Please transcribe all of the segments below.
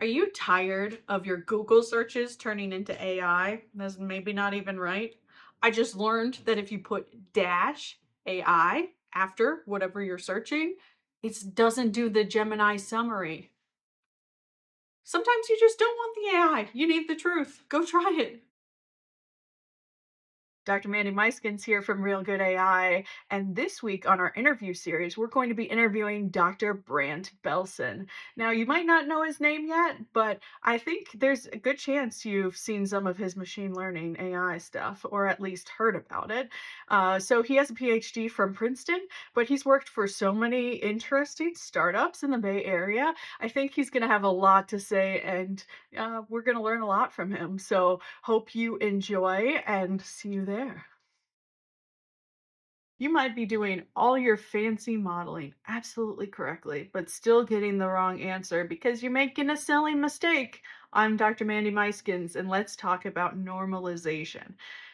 Are you tired of your Google searches turning into AI? That's maybe not even right. I just learned that if you put dash AI after whatever you're searching, it doesn't do the Gemini summary. Sometimes you just don't want the AI. You need the truth. Go try it. Dr. Mandy Myskins here from Real Good AI, and this week on our interview series, we're going to be interviewing Dr. Brant Belson. Now, you might not know his name yet, but I think there's a good chance you've seen some of his machine learning AI stuff, or at least heard about it. So he has a PhD from Princeton, but he's worked for so many interesting startups in the Bay Area. I think he's going to have a lot to say, and we're going to learn a lot from him. So hope you enjoy and see you there. You might be doing all your fancy modeling absolutely correctly, but still getting the wrong answer because you're making a silly mistake. I'm Dr. Mandy Myskins, and let's talk about normalization.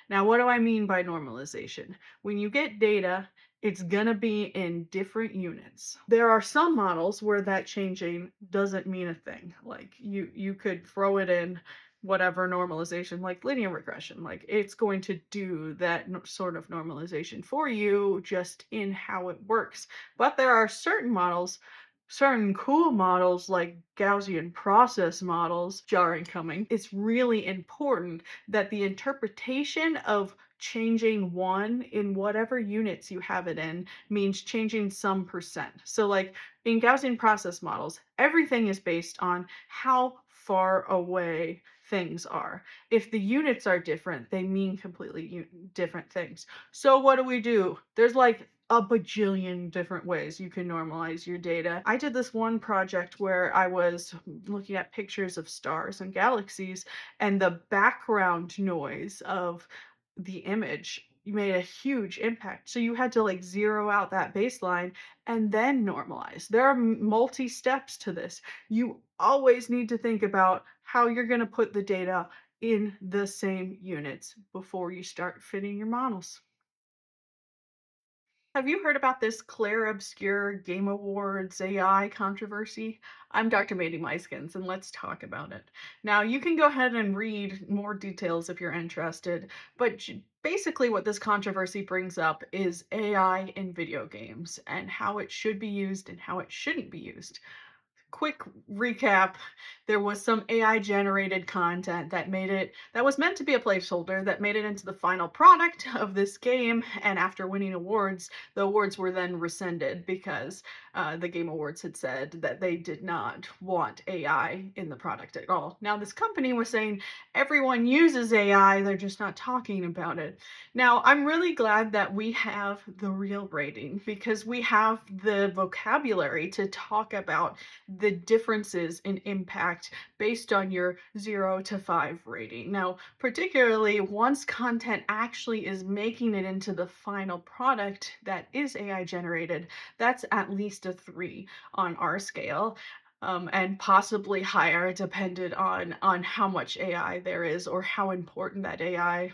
Now, what do I mean by normalization? When you get data, it's going to be in different units. There are some models where that changing doesn't mean a thing. Like you could throw it in whatever normalization, like linear regression, like it's going to do that sort of normalization for you just in how it works. But there are certain models, certain cool models like Gaussian process models, jarring coming. It's really important that the interpretation of changing one in whatever units you have it in means changing some percent. So like in Gaussian process models, everything is based on how far away things are. If the units are different, they mean completely different things. So what do? There's like a bajillion different ways you can normalize your data. I did this one project where I was looking at pictures of stars and galaxies, and the background noise of the image made a huge impact. So you had to like zero out that baseline and then normalize. There are multi steps to this. You always need to think about how you're going to put the data in the same units before you start fitting your models. Have you heard about this Clair Obscur Game Awards AI controversy? I'm Dr. Mandy Myskins, and let's talk about it. Now, you can go ahead and read more details if you're interested, but basically, what this controversy brings up is AI in video games and how it should be used and how it shouldn't be used. Quick recap, there was some AI generated content that was meant to be a placeholder that made it into the final product of this game, and after winning awards, the awards were then rescinded because the Game Awards had said that they did not want AI in the product at all. Now this company was saying everyone uses AI, they're just not talking about it. Now I'm really glad that we have the real rating because we have the vocabulary to talk about the differences in impact based on your 0 to 5 rating. Now, particularly once content actually is making it into the final product that is AI generated, that's at least a 3 on our scale. And possibly higher, depended on how much AI there is or how important that AI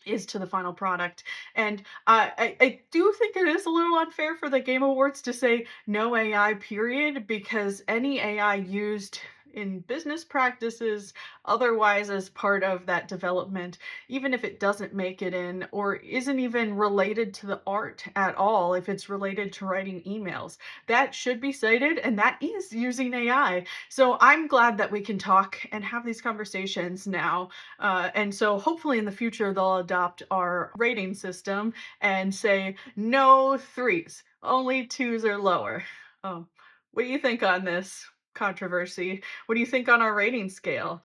is to the final product. And I do think it is a little unfair for the Game Awards to say no AI, period, because any AI used in business practices, otherwise as part of that development, even if it doesn't make it in or isn't even related to the art at all, if it's related to writing emails, that should be cited, and that is using AI. So I'm glad that we can talk and have these conversations now, and so hopefully in the future they'll adopt our rating system and say no threes, only twos or lower. What do you think on this controversy? What do you think on our rating scale?